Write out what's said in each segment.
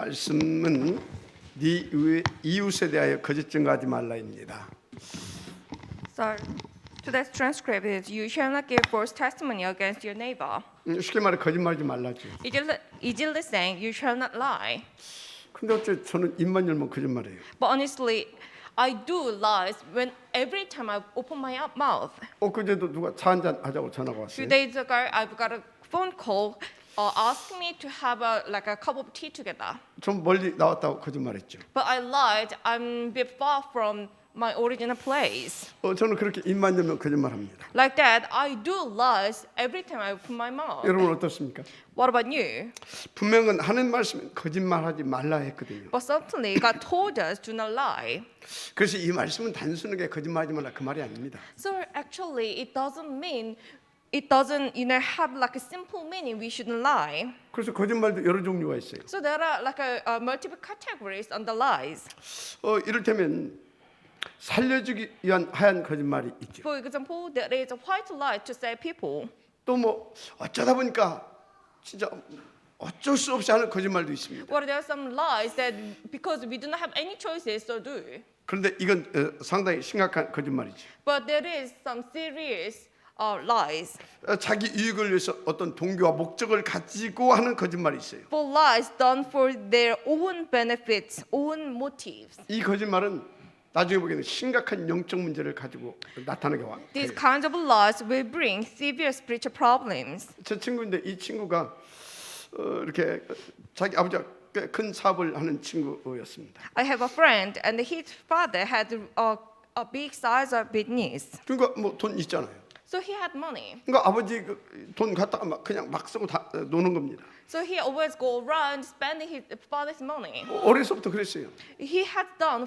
말씀은 네 이웃에 대하여 거짓 증거하지 말라입니다. So today's transcript is you shall not give false testimony against your neighbor. 쉽게 말해 거짓말하지 말라죠. Easily saying you shall not lie. 근데 어째 저는 입만 열면 거짓말해요. But honestly, I do lies when every time I open my mouth. 그제도 누가 차 한잔 하자고 전화가 왔어요. Few days ago, I've got a phone call asking me to have a cup of tea together. 좀 멀리 나왔다고 거짓말했죠. But I lied. I'm a bit far from my original place. 저는 그렇게 입만 열면 거짓말합니다. Like that, I do lies every time I open my mouth. 여러분 어떻습니까? What about you? 분명은 하는 말씀은 거짓말하지 말라 했거든요. But certainly, God told us to not lie. 그래서 이 말씀은 단순하게 거짓말하지 말라 그 말이 아닙니다. So actually, it doesn't mean it doesn't have like a simple meaning. We shouldn't lie. 그래서 거짓말도 여러 종류가 있어요. So there are like multiple categories on the lies. 이를테면 살려주기 위한 하얀 거짓말이 있죠. For example, there is a white lie to save people. 또 뭐 어쩌다 보니까 진짜 어쩔 수 없이 하는 거짓말도 있습니다. Or there are some lies that because we do not have any choices, so do. 그런데 이건 상당히 심각한 거짓말이죠. But there is some serious lies. 자기 이익을 위해서 어떤 동기와 목적을 가지고 하는 거짓말이 있어요. For lies done for their own benefits, own motives. 이 거짓말은 나중에 보기에는 심각한 영적 문제를 가지고 나타나게 와요. These kinds of lies will bring severe spiritual problems. 제 친구인데 이 친구가 이렇게 자기 아버지가 꽤 큰 사업을 하는 친구였습니다. I have a friend, and his father had a big size of business. 그러니까 뭐 돈 있잖아요. So he had money. 그러니까 아버지 돈 갖다가 그냥 막 쓰고 다 노는 겁니다. So he always go around spending his father's money. 어려서부터 그랬어요. He had done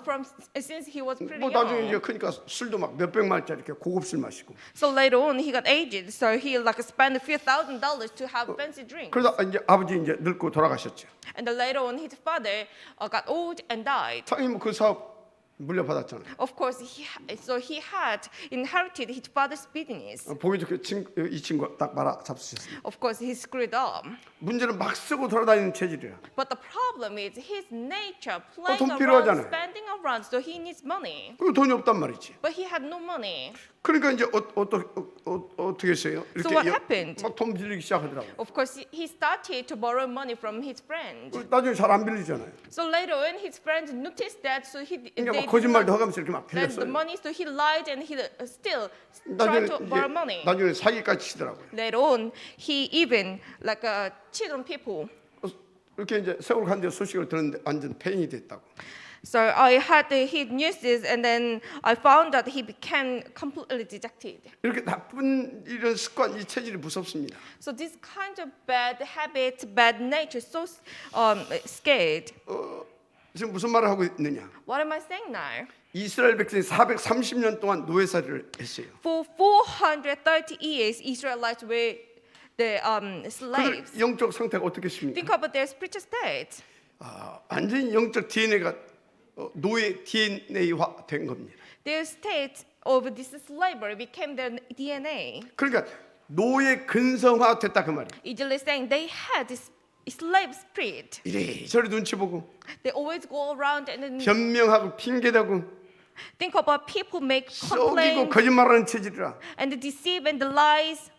since he was pretty 뭐 나중에 이제 young. 크니까 술도 막 몇백만 원짜리 이렇게 고급 술 마시고. So later on, he got aged. So he spent a few $1,000s to have fancy drinks. 그러다 이제 아버지 이제 늙고 돌아가셨죠. And then later on, his father got old and died. 당연히 뭐 그 사업 물려받았잖아요. Of course, he had inherited his father's business. 보기 좋게 이 친구가 딱 말아 잡수셨습니다. Of course, he screwed up. 문제는 막 쓰고 돌아다니는 체질이에요. But the problem is his nature playing 돈 around, 필요하잖아요. spending around, so he needs money. 그 돈이 없단 말이지. But he had no money. 그러니까 이제 어떻게 했어요? So what happened? 막 돈 빌리기 시작하더라고요. Of course, he started to borrow money from his friend. 나중에 잘 안 빌리잖아요. So later on, his friends noticed that, so 그러니까 막 거짓말도 하면서 이렇게 막 lend the 빌렸어요. money, so he lied and he still tried to borrow money. 나중에 사기까지 치더라고요. Later on, he even cheated on people. 이렇게 이제 세월 간데 소식을 들었는데 완전 폐인이 됐다고. So I had his news, and then I found that he became completely dejected. 이렇게 나쁜 이런 습관, 이 체질이 무섭습니다. So this kind of bad habit, bad nature, so scared. 지금 무슨 말을 하고 있느냐? What am I saying now? 이스라엘 백성이 430년 동안 노예살이를 했어요. For 430 years, Israelites were the slaves. 그들 영적 상태가 어떻겠습니까? Think about their spiritual state. 완전히 영적 DNA가 노예 DNA화 된 겁니다. Their state of this slavery became their DNA. 그러니까 노예 근성화 됐다 그 말이에요. Easily saying they had this slave spirit. 이래저래 눈치 보고 They always go around and then 변명하고 핑계대고 think about people make 속이고 complaints 거짓말하는 체질이라. and deceive and lies.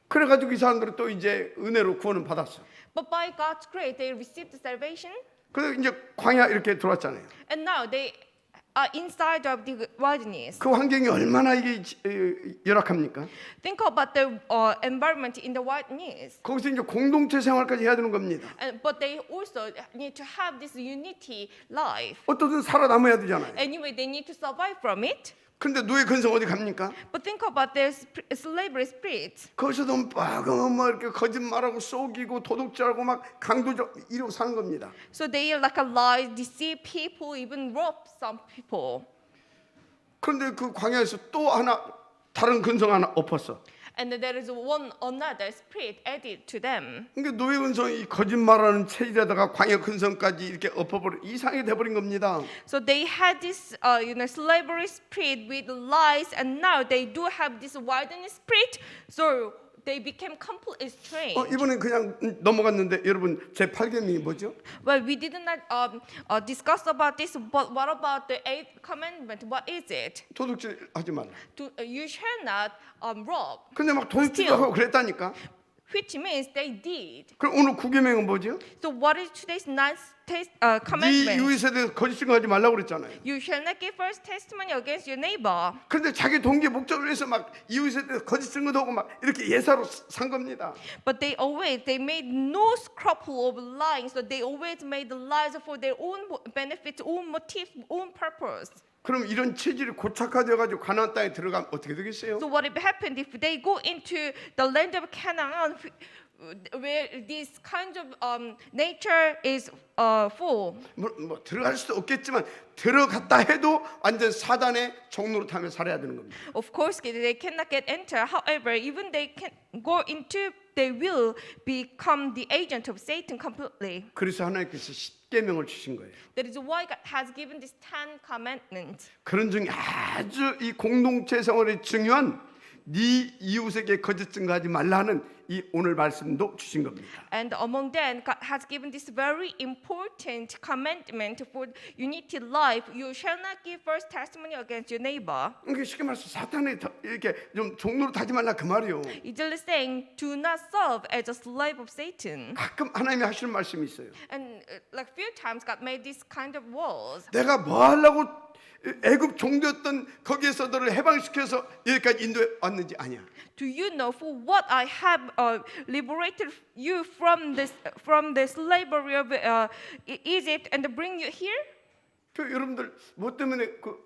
그래가지고 이 사람들은 또 이제 은혜로 구원을 받았어. But by God's grace, they received salvation, 그래서 이제 광야 이렇게 들어왔잖아요. and now they are inside of the wilderness. 그 환경이 얼마나 이게 열악합니까? Think about the environment in the wilderness. 거기서 이제 공동체 생활까지 해야 되는 겁니다. But they also need to have this unity life. 어떻든 살아남아야 되잖아요. Anyway, they need to survive from it. 근데 노예 근성 어디 갑니까? But think about their slavery spirit. 거기서도 막 이렇게 거짓말하고 속이고 도둑질하고 막 강도적 이러고 사는 겁니다. So they lie, deceive people, even rob some people. 그런데 그 광야에서 또 하나 다른 근성 하나 엎었어. And there is another spirit added to them. 그러니까 노예 근성이 거짓말하는 체질에다가 광야 근성까지 이렇게 엎어버려 이상하게 돼버린 겁니다. So they had this, slavery spirit with lies, and now they do have this wilderness spirit. So they became completely strange. 이번엔 그냥 넘어갔는데 여러분 제 8계명이 뭐죠? Well, we did not discuss about this, but what about the eighth commandment? What is it? 도둑질 하지 말라. You shall not rob, 근데 막 도둑질도 Steal. 하고 그랬다니까. which means they did. 그럼 오늘 9계명은 뭐죠? So what is today's ninth 네 commandment? 이웃에 대해서 거짓 증거하지 말라고 그랬잖아요. You shall not give false testimony against your neighbor. 그런데 자기 동기 목적을 위해서 막 이웃에 대해서 거짓 증거도 하고 막 이렇게 예사로 산 겁니다. But they made no scruple of lying. So they always made the lies for their own benefit, own motive, own purpose. 그럼 이런 체질이 고착화되어 가지고 가나안 땅에 들어가면 어떻게 되겠어요? So what happened if they go into the land of Canaan, where this kind of nature is full? 뭐 들어갈 수도 없겠지만 들어갔다 해도 완전 사단의 종로로 타며 살아야 되는 겁니다. Of course, they cannot get enter. However, even they can go into, they will become the agent of Satan completely. 그래서 하나님께서 10계명을 주신 거예요. That is why God has given this 10 commandments. 그런 중에 아주 이 공동체 생활에 중요한 네 이웃에게 거짓 증거하지 말라는 이 오늘 말씀도 주신 겁니다. And among them, God has given this very important commandment for unity life. You shall not give false testimony against your neighbor. 그러니까 쉽게 말해서 사탄에 이렇게 좀 종로로 타지 말라 그 말이요. It's just saying, do not serve as a slave of Satan. 가끔 하나님이 하시는 말씀이 있어요. And like few times, God made this kind of words. 내가 뭐 하려고 애굽 종되었던 거기에서 너를 해방시켜서 여기까지 인도에 왔는지 아니야. Do you know for what I have liberated you from the slavery of Egypt and bring you here? 그 여러분들 뭐 때문에 그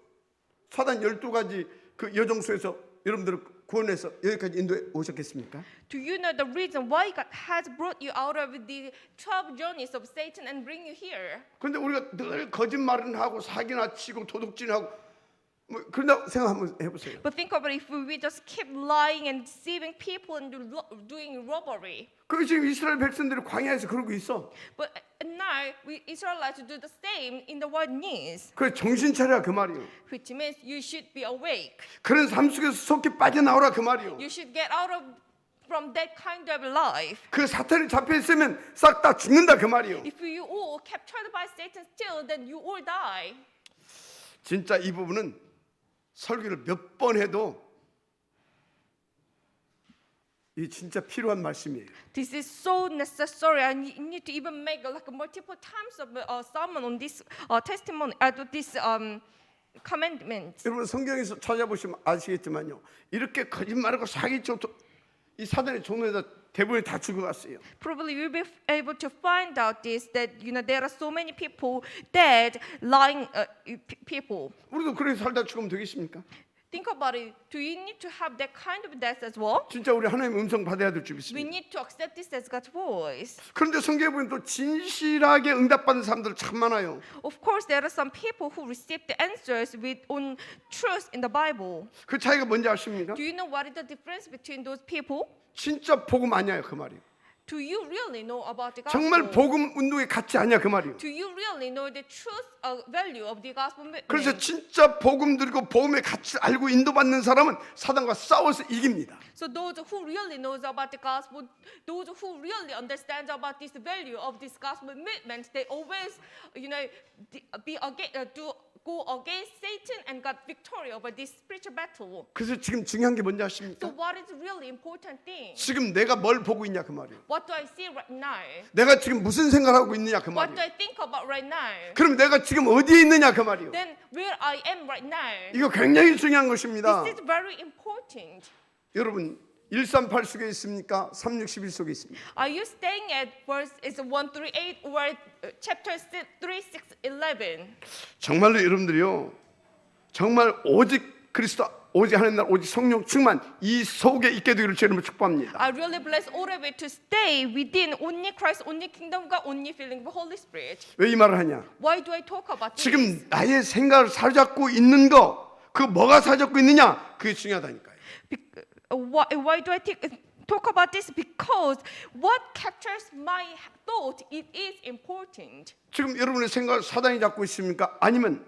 사단 12가지 그 여종소에서 여러분들을 구원해서 여기까지 인도에 오셨겠습니까? Do you know the reason why God has brought you out of the 12 journeys of Satan and bring you here? 근데 우리가 늘 거짓말은 하고 사기나 치고 도둑질하고 뭐 그런다 생각 한번 해보세요. But think about it, if we just keep lying and deceiving people and doing robbery. 그 지금 이스라엘 백성들이 광야에서 그러고 있어. But now we Israelites do the same in the wilderness, 그래 정신 차려 그 말이요. which means you should be awake. 그런 삶 속에서 속히 빠져나오라 그 말이요. You should get out of from that kind of life. 그 사탄이 잡혀 있으면 싹 다 죽는다 그 말이요. If you all captured by Satan still, then you all die. 진짜 이 부분은 설교를 몇 번 해도 이 진짜 필요한 말씀이에요. This is so necessary. I need to even make like multiple times of sermon on this testimony, this commandment. 여러분 성경에서 찾아보시면 아시겠지만요. 이렇게 거짓말하고 사기치고 이 사단의 종로에다 대부분이 다 죽어갔어요. Probably you'll be able to find out this that there are so many people dead, lying people. 우리도 그렇게 살다 죽으면 되겠습니까? Think about it. Do you need to have that kind of death as well? 진짜 우리 하나님의 음성 받아야 될 줄 We 믿습니다. need to accept this as God's voice. 그런데 성경에 보면 또 진실하게 응답받는 사람들 참 많아요. Of course, there are some people who receive the answers with on truth in the Bible. 그 차이가 뭔지 아십니까? Do you know what is the difference between those people? 진짜 복음 아니야 그 말이에요. Do you really know about the gospel? 정말 복음 운동에 같이 아니야 그 말이에요. Do you really know the truth value of the gospel? 그래서 진짜 복음 들고 복음의 가치를 알고 인도받는 사람은 사단과 싸워서 이깁니다. So those who really knows about the gospel, those who really understand about this value of this gospel movement, they always, be go against Satan and got victory over this spiritual battle. 그래서 지금 중요한 게 뭔지 So 아십니까? what is really important thing? 지금 내가 뭘 보고 있냐 그 말이에요. What do I see right now? 내가 지금 무슨 생각하고 있느냐 그 What do 말이에요. I think about right now? 그럼 내가 지금 어디에 있느냐 그 말이에요. Then where I am right now? 이거 굉장히 중요한 것입니다. This is very important. 여러분 138 속에 있습니까? 361 속에 있습니까? Are you staying at verse 138 or chapter 3, 6, 11? 정말로 여러분들이요. 정말 오직 그리스도 오직 하나님 나라 오직 성령 충만 이 속에 있게 되기를 주님을 축복합니다. I really bless all of it to stay within only Christ, only kingdom God, only filling the Holy Spirit. 왜 이 말을 하냐? Why do I talk about this? 지금 나의 생각을 사로잡고 있는 거, 그 뭐가 사로잡고 있느냐? 그게 중요하다니까요. Why do I talk about this? Because what captures my thought, it is important. 지금 여러분의 생각을 사단이 잡고 있습니까? 아니면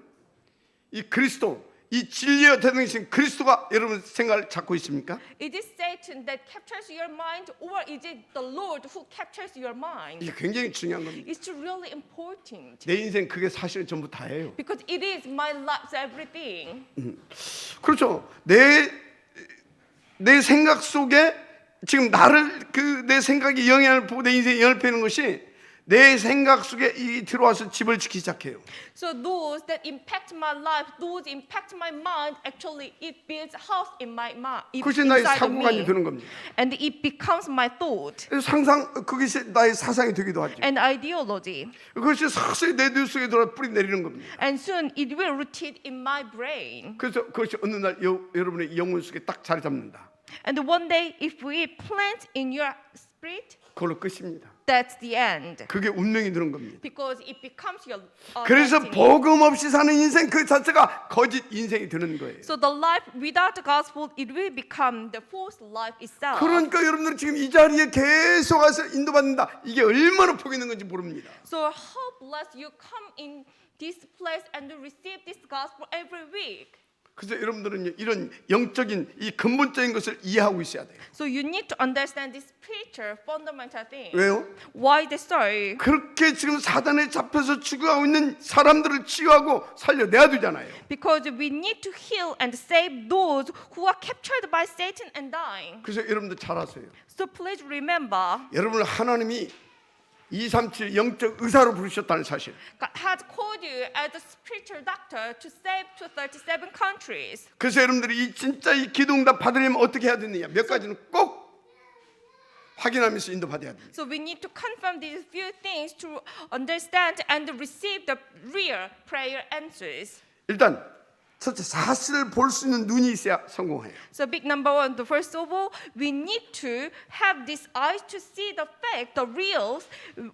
이 그리스도 이 진리의 대등이신 그리스도가 여러분 생각을 잡고 있습니까? Is it Satan that captures your mind, or is it the Lord who captures your mind? 이게 굉장히 중요한 겁니다. It's really important 내 인생 그게 사실은 전부 다예요. because it is my life's everything. 그렇죠. 내 생각 속에 지금 나를 내 생각이 영향을 보고 내 인생에 영향을 빼는 것이 내 생각 속에 이 들어와서 집을 지키기 시작해요. So those that impact my life, those impact my mind, actually it builds house in my mind, 그것이 나의 inside of 사고관이 me, 되는 겁니다. and it becomes my thought 상상 그것이 나의 사상이 되기도 하죠. and ideology, 그것이 서서히 내 뇌 속에 들어 뿌리 내리는 겁니다. and soon it will root in my brain. 그래서 그것이 어느 날 여러분의 영혼 속에 딱 자리 잡는다. And one day, if we plant in your spirit, 그걸로 끝입니다. that's the end. 그게 운명이 되는 겁니다. Because it becomes your 그래서 destiny. 복음 없이 사는 인생 그 자체가 거짓 인생이 되는 거예요. So the life without the gospel, it will become the false life itself. 그러니까 여러분들 지금 이 자리에 계속 와서 인도받는다. 이게 얼마나 복 있는 건지 모릅니다. So how blessed you come in this place and to receive this gospel every week. 그래서 여러분들은 이런 영적인 이 근본적인 것을 이해하고 있어야 돼요. So you need to understand this spiritual fundamental thing. 왜요? Why the so? 그렇게 지금 사단에 잡혀서 죽어가고 있는 사람들을 치유하고 살려내야 되잖아요. Because we need to heal and save those who are captured by Satan and dying. 그래서 여러분들 잘 아세요. So please remember, 여러분을 하나님이 237 영적 의사로 부르셨다는 사실. God has called you as a spiritual doctor to save to 37 countries. 그래서 여러분들이 이 진짜 이 기도응답 받으려면 어떻게 해야 되느냐 몇 가지는 꼭 확인하면서 인도받아야 됩니다. So we need to confirm these few things to understand and receive the real prayer answers. 일단 첫째 사실을 볼 수 있는 눈이 있어야 성공해요. So big number one, the first of all, we need to have these eyes to see the fact, the reals.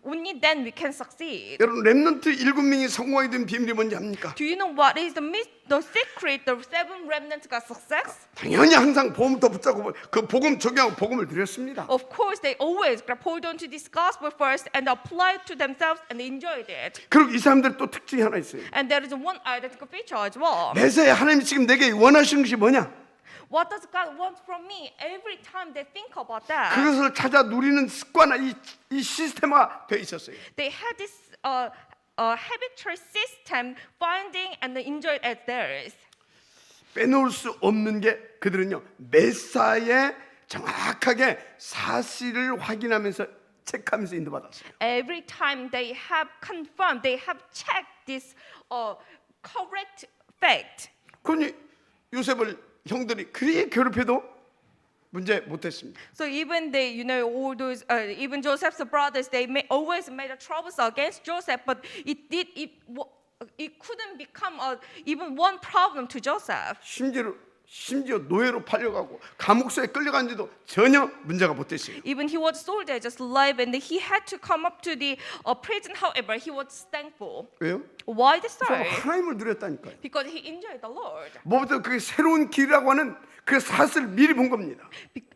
Only then we can succeed. 여러분 렘넌트 7명이 성공하게 된 비밀이 뭔지 압니까? Do you know what is the secret, the seven remnants got success? 당연히 항상 복음부터 붙잡고 그 복음 적용하고 복음을 드렸습니다. Of course, they always hold on to this gospel first and apply it to themselves and enjoyed it. 그리고 이 사람들 또 특징이 하나 있어요. And there is one identical feature as well. 매사에 하나님이 지금 내게 원하시는 것이 뭐냐? What does God want from me? Every time they think about that, 그것을 찾아 누리는 습관화 이 시스템화 돼 있었어요. they had this habitual system finding and enjoy it as theirs. 빼놓을 수 없는 게 그들은요 메사에 정확하게 사실을 확인하면서 체크하면서 인도받았어요. Every time they have confirmed, they have checked this correct fact. 그러니 요셉을 형들이 그리 괴롭혀도 문제 못했습니다. So even they, all those, even Joseph's brothers, they always made troubles against Joseph, but it couldn't become even one problem to Joseph. 심지어 노예로 팔려가고 감옥소에 끌려간지도 전혀 문제가 못 됐어요. Even he was sold as a slave, and he had to come up to the prison. However, he was thankful. 왜요? Why the 서로 story? 하나님을 누렸다니까요. Because he enjoyed the Lord. 무엇보다 그게 새로운 길이라고 하는 그 사실을 미리 본 겁니다.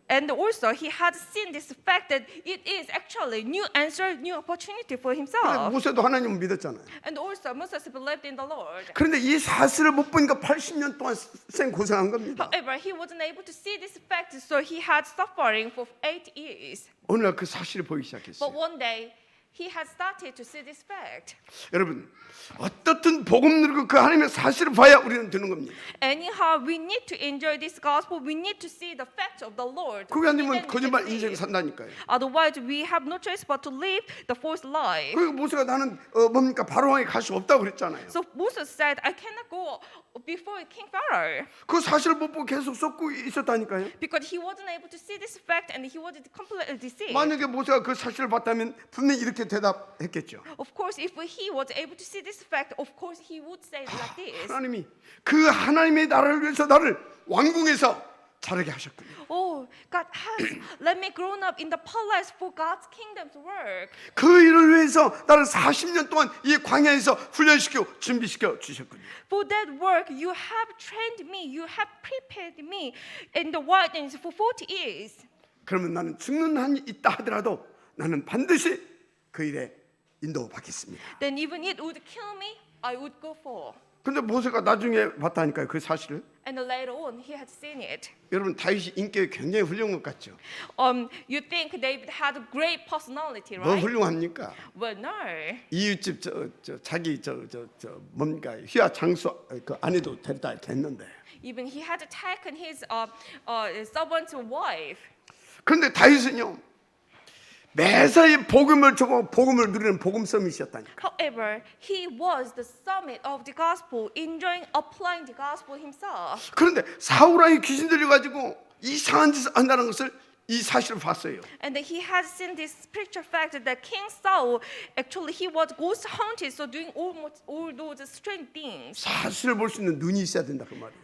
And also, he had seen this fact that it is actually new answer, new opportunity for 그래서 himself. 모세도 하나님을 믿었잖아요. And also, Moses believed in the Lord. 그런데 이 사실을 못 보니까 80년 동안 생 고생한 겁니다. However, he wasn't able to see this fact, so he had suffering for 8 years. 어느 날 그 사실을 보이기 But 시작했어요. one day, he had started to see this fact. 여러분 어떻든 복음 누리고 그 하나님의 사실을 봐야 우리는 되는 겁니다. Anyhow, we need to enjoy this gospel. We need to see the facts of the Lord. 그게 아니면 Then we 거짓말 can 인생 live. 산다니까요. Otherwise, we have no choice but to live the false life. 그리고 모세가 나는 뭡니까 바로왕에 갈 수 없다고 그랬잖아요. So Moses said, I cannot go before King Pharaoh. 그 사실을 못 보고 계속 쏟고 있었다니까요. Because he wasn't able to see this fact and he was completely deceived. 만약에 모세가 그 사실을 봤다면 분명히 이렇게 대답했겠죠. Of course, if he was able to see this fact, of course he would say like this. 하나님이 그 하나님의 나라를 위해서 나를 왕궁에서 자라게 하셨군요. Oh, God has let me grow up in the palace for God's kingdom's work. 그 일을 위해서 나를 40년 동안 이 광야에서 훈련시켜 준비시켜 주셨군요. For that work, you have trained me, you have prepared me in the wilderness for 40 years. 그러면 나는 죽는 한이 있다 하더라도 나는 반드시 그 일에 인도받겠습니다. Then even it would kill me, I would go for. 근데 모세가 나중에 봤다니까요, 그 사실을. And later on, he had seen it. 여러분 다윗이 인격이 굉장히 훌륭한 것 같죠? You think David had a great personality, 뭐 right? 훌륭합니까? Well, no. 이웃집 자기 뭔가 휘하 장수 그 아내도 데려다 이렇게 했는데. Even he had taken his servant's wife. 그런데 다윗은요 매사에 복음을 누리는 복음서밋이었다니까. However, he was the summit of the gospel, enjoying applying the gospel himself. 그런데 사울 왕이 귀신 들려가지고 이상한 짓을 한다는 것을 이 사실을 봤어요. And he had seen this spiritual fact that King Saul actually he was ghost haunted, so doing almost all those strange things. 사실을 볼 수 있는 눈이 있어야 된다 그 말이에요.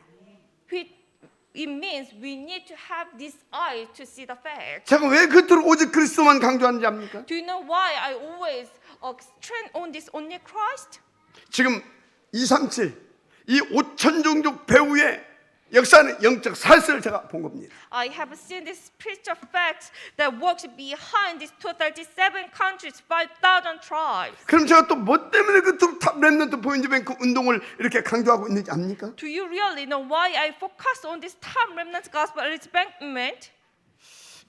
It means we need to have this eye to see the fact. 제가 왜 그토록 오직 그리스도만 강조하는지 압니까? Do you know why I always strength on this only Christ? 지금 237 이 5천 종족 배후의 역사는 영적 사실을 제가 본 겁니다. I have seen this spiritual fact that works behind these 237 countries, 5,000 tribes. 그럼 제가 또 뭐 때문에 그토록 탑 렘넌트 포인트 뱅크 운동을 이렇게 강조하고 있는지 압니까? Do you really know why I focus on this time remnant gospel movement?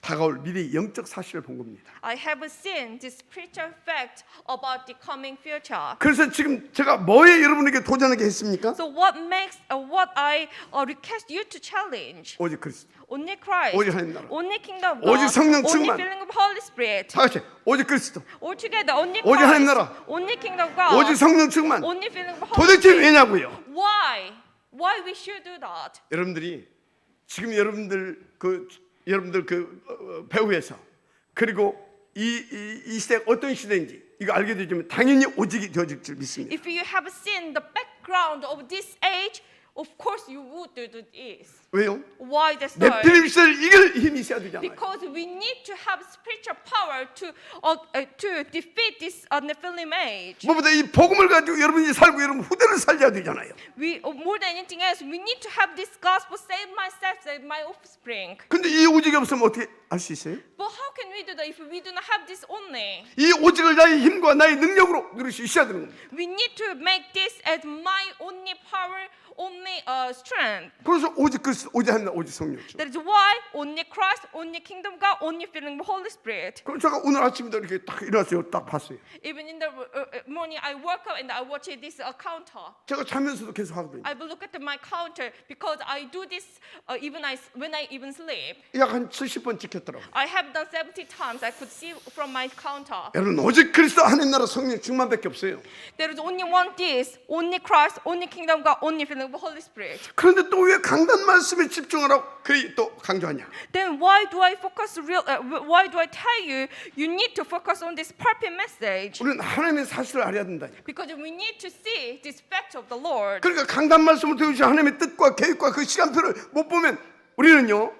다가올 미래의 영적 사실을 본 겁니다. I have seen this spiritual fact about the coming future. 그래서 지금 제가 뭐에 여러분에게 도전하게 했습니까? So what makes what I request you to challenge? 오직 그리스도. Only Christ, 오직 하나님 나라. only kingdom of 오직 God, 성령 only 충만. filling of Holy Spirit. 다 같이 오직 그리스도. All together, only 오직 하나님 Christ, 나라. only kingdom of God, 오직 성령 충만. only filling of Holy 도대체 Spirit. 왜냐고요? Why? Why we should do that? 여러분들이 지금 여러분들 그 배후에서 그리고 이 시대가 어떤 시대인지 이거 알게 되지만 당연히 오직이 되어질 줄 믿습니다. If you have seen the background of this age, of course you would do this. 왜요? Why that's so? 네피림 시대를 이길 힘이 있어야 되잖아요. Because we need to have spiritual power to defeat this Nephilim age. 무엇보다 이 복음을 가지고 여러분이 살고 여러분 후대를 살려야 되잖아요. We more than anything else, we need to have this gospel: save myself, save my offspring. 근데 이 오직이 없으면 어떻게 할 수 있어요? But how can we do that if we do not have this only? 이 오직을 나의 힘과 나의 능력으로 누릴 수 있어야 되는 겁니다. We need to make this as my only power, only strength. 그래서 오직 그리스도, 오직 하나님, 오직 성령. That is why only Christ, only kingdom of God, only filling the Holy Spirit. 그럼 제가 오늘 아침에도 이렇게 딱 일어났어요. 딱 봤어요. Even in the morning, I woke up and I watch this counter. 제가 자면서도 계속 하거든요. I will look at my counter because I do this when I even sleep. 약 한 70번 찍혔더라고요. I have done 70 times. I could see from my counter. 여러분 오직 그리스도 하나님 나라 성령 충만밖에 없어요. There is only one this, only Christ, only kingdom of God, only filling of the Holy Spirit. 그런데 또 왜 강단 말씀에 집중하라고 그리 또 강조하냐? Then why do I focus why do I tell you you need to focus on this perfect message? 우리는 하나님의 사실을 알아야 된다니까. Because we need to see this fact of the Lord. 그러니까 강단 말씀을 들으신 하나님의 뜻과 계획과 그 시간표를 못 보면 우리는요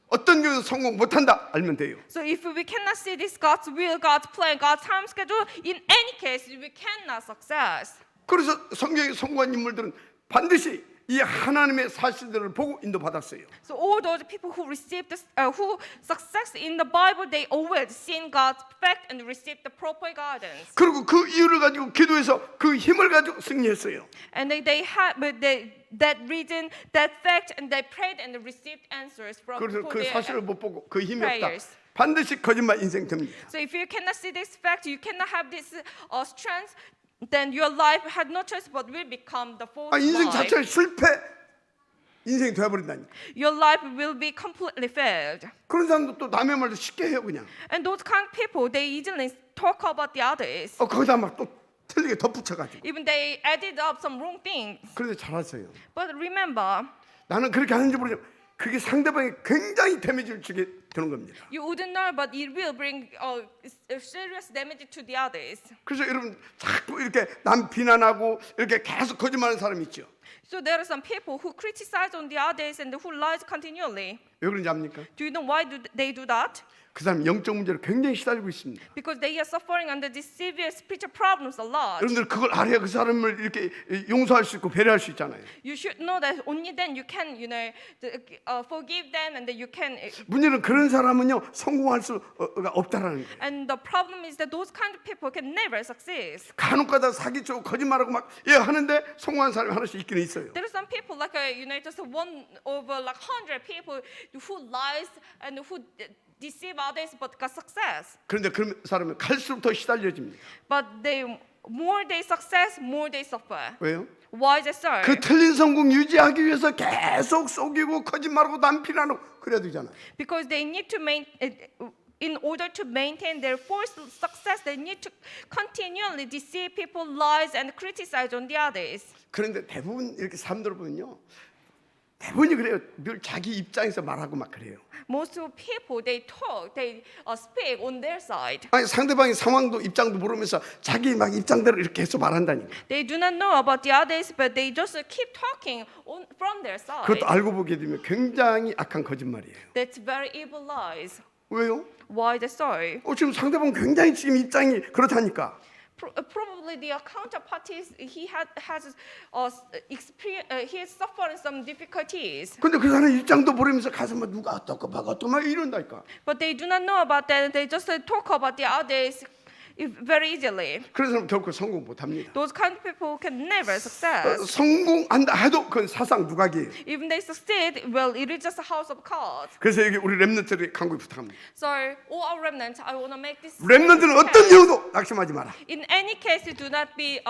어떤 경우도 성공 못한다 알면 돼요. So if we cannot see this God's will, God's plan, God's time schedule, in any case we cannot success. 그래서 성경에 성공한 인물들은 반드시 이 하나님의 사실들을 보고 인도받았어요. So all those people who received who success in the Bible, they always seen God's fact and received the proper guidance. 그리고 그 이유를 가지고 기도해서 그 힘을 가지고 승리했어요. And they had that reason, that fact, and they prayed and received answers from 그래서 for 그 their 사실을 못 보고 그 힘이 없다. prayers. 반드시 거짓말 인생 됩니다. So if you cannot see this fact, you cannot have this strength, then your life had no choice but will become the false 인생 life. 자체가 실패 인생이 되어버린다니까. Your life will be completely failed. 그런 사람도 또 남의 말도 쉽게 해요 그냥. And those kind of people, they easily talk about the others. 거기다 막 또 틀리게 덧붙여가지고. Even they added up some wrong things. 그런데 잘하세요. But remember, 나는 그렇게 하는지 모르지만 그게 상대방에 굉장히 데미지를 주게 되는 겁니다. you wouldn't know, but it will bring serious damage to the others. 그래서 여러분 자꾸 이렇게 남 비난하고 이렇게 계속 거짓말하는 사람이 있죠. So there are some people who criticize on the others and who lies continually. 왜 그런지 압니까? Do you know why they do that? 그 사람 영적 문제로 굉장히 시달리고 있습니다. Because they are suffering under these severe spiritual problems a lot. 여러분들 그걸 알아야 그 사람을 이렇게 용서할 수 있고 배려할 수 있잖아요. You should know that only then you can, forgive them, and that you can. 문제는 그런 사람은요 성공할 수가 없다라는 거예요. And the problem is that those kind of people can never succeed. 간혹가다 사기치고 거짓말하고 막 하는데 성공한 사람이 하나씩 있기는 있어요. There are some people like just one over like 100 people who lies and who deceive others but got success. 그런데 그런 사람은 갈수록 더 시달려집니다. But more they success, more they suffer. 왜요? Why is it so? 그 틀린 성공 유지하기 위해서 계속 속이고 거짓말하고 남피나고 그래야 되잖아요. Because they need to in order to maintain their false success, they need to continually deceive people, lies, and criticize on the others. 그런데 대부분 이렇게 사람들 보면요, 대부분이 그래요. 늘 자기 입장에서 말하고 막 그래요. Most of people they talk, they speak on their side. 아니 상대방의 상황도 입장도 모르면서 자기 막 입장대로 이렇게 계속 말한다니까. They do not know about the others, but they just keep talking from their side. 그것도 알고 보게 되면 굉장히 악한 거짓말이에요. That's very evil lies. 왜요? Why is it so? 지금 상대방 굉장히 지금 입장이 그렇다니까. Probably the counterparties he has suffering some difficulties. 근데 그 사람 입장도 모르면서 가서 막 누가 어떻고 막 어떻고 막 이런다니까. But they do not know about that. They just talk about the others very easily. 그런 사람 결코 성공 못합니다. Those kind of people can never success. 성공한다 해도 그건 사상 누각이에요. Even they succeed, well, it is just a house of cards. 그래서 여기 우리 렘넌트들이 간곡히 부탁합니다. So, all our remnants, I want to make this. 렘넌트는 어떤 이유도 낙심하지 마라. In any case, you do not be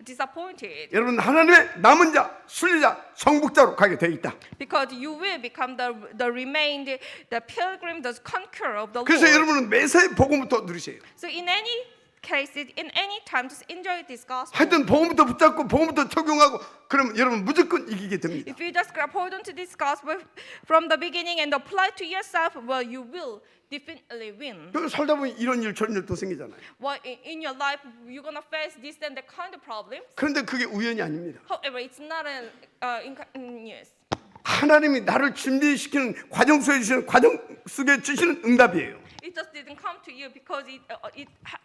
disappointed. 여러분 하나님의 남은 자, 순리자, 성북자로 가게 돼 있다. Because you will become the remained, the pilgrim, the conqueror of the 그래서 Lord. 여러분은 매사에 복음부터 누리세요. So in any case, in any time, just enjoy this gospel. 하여튼 복음부터 붙잡고 복음부터 적용하고 그러면 여러분 무조건 이기게 됩니다. If you just grab hold onto this gospel from the beginning and apply to yourself, well, you will definitely win. 그 살다 보면 이런 일 저런 일 또 생기잖아요. Well, in your life, you're gonna face this and that kind of problems. 그런데 그게 우연이 아닙니다. However, it's not an inconvenience. 하나님이 나를 준비시키는 과정 속에 주시는 과정 속에 주시는 응답이에요. It just didn't come to you because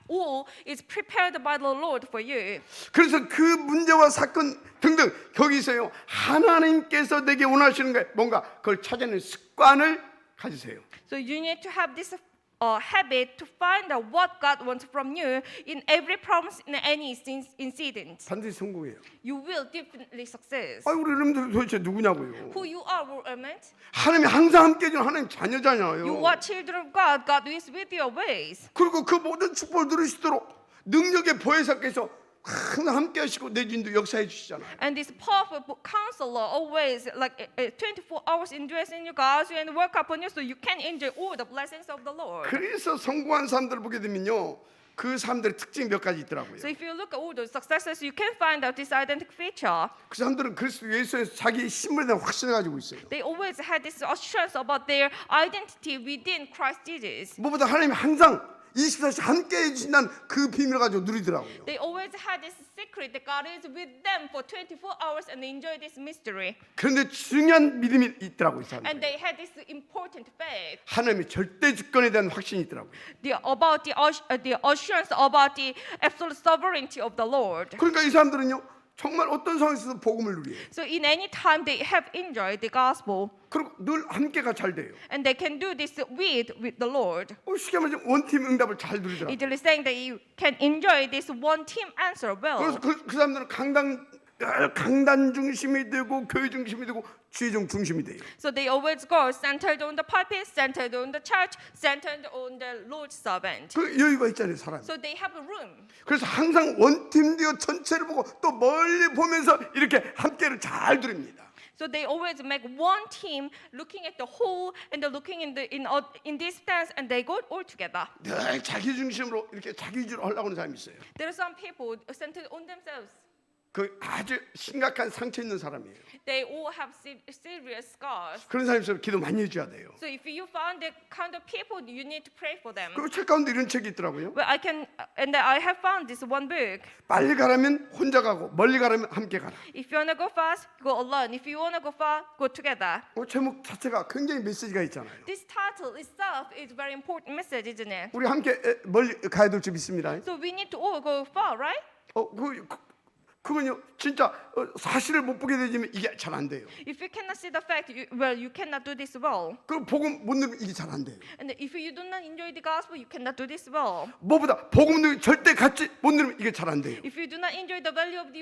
all is prepared by the Lord for you. 그래서 그 문제와 사건 등등 거기서요 하나님께서 내게 원하시는 게 뭔가 그걸 찾아내는 습관을 가지세요. So you need to have this habit to find out what God wants from you in every promise, in any incident. 반드시 성공해요. You will definitely success. 우리 여러분들 도대체 누구냐고요? Who you are, Roman? 하나님이 항상 함께 해주는 하나님 자녀잖아요. You are children of God. God is with your ways. 그리고 그 모든 축복을 누리시도록 능력의 보혜사께서 항상 함께 하시고 내 진도 역사해 주시잖아요. And this powerful counselor always 24 hours indwells in you, guides you, and work upon you so you can enjoy all the blessings of the Lord. 그래서 성공한 사람들을 보게 되면요. 그 사람들의 특징이 몇 가지 있더라고요. So if you look at all those successes, you can find out this identical feature. 그 사람들은 그리스도 예수에서 자기의 신분에 대한 확신을 가지고 있어요. They always had this assurance about their identity within Christ Jesus. 무엇보다 하나님이 항상 24시간 함께 해주신다는 그 비밀을 가지고 누리더라고요. They always had this secret that God is with them for 24 hours and they enjoy this mystery. 그런데 중요한 믿음이 있더라고요. 이 사람들. And they had this important faith. 하나님의 절대 주권에 대한 확신이 있더라고요. About the assurance about the absolute sovereignty of the Lord. 그러니까 이 사람들은요. 정말 어떤 상황에서도 복음을 누려요. So in any time they have enjoyed the gospel. 그리고 늘 함께가 잘 돼요. And they can do this with the Lord. 쉽게 말하면 원팀 응답을 잘 누리더라고요. It is saying that you can enjoy this one team answer well. 그래서 그 사람들은 강단 중심이 되고 교회 중심이 되고 주의종 중심이 돼요. So they always go centered on the pulpit, centered on the church, centered on the Lord's servant. 그 여유가 있잖아요, 사람. So they have a room. 그래서 항상 원팀 되어 전체를 보고 또 멀리 보면서 이렇게 함께를 잘 누립니다. So they always make one team looking at the whole and looking in distance and they go all together. 늘 자기 중심으로 이렇게 자기 위주로 하려고 하는 사람이 있어요. There are some people centered on themselves. 그 아주 심각한 상처 있는 사람이에요. They all have serious scars. 그런 사람이 있으면 기도 많이 해줘야 돼요. So if you found the kind of people, you need to pray for them. 그리고 책 가운데 이런 책이 있더라고요. Well, and I have found this one book. 빨리 가라면 혼자 가고 멀리 가라면 함께 가라. If you wanna go fast, go alone. If you wanna go far, go together. 제목 자체가 굉장히 메시지가 있잖아요. This title itself is very important message, isn't it? 우리 함께 멀리 가야 될 줄 믿습니다. So we need to all go far, right? 그건요 진짜 사실을 못 보게 되지면 이게 잘 안 돼요. If you cannot see the fact, you cannot do this well. 그 복음 못 누리면 이게 잘 안 돼요. And if you do not enjoy the gospel, you cannot do this well. 뭐보다 복음 누리 절대 같이 못 누리면 이게 잘 안 돼요. If you do not enjoy the value of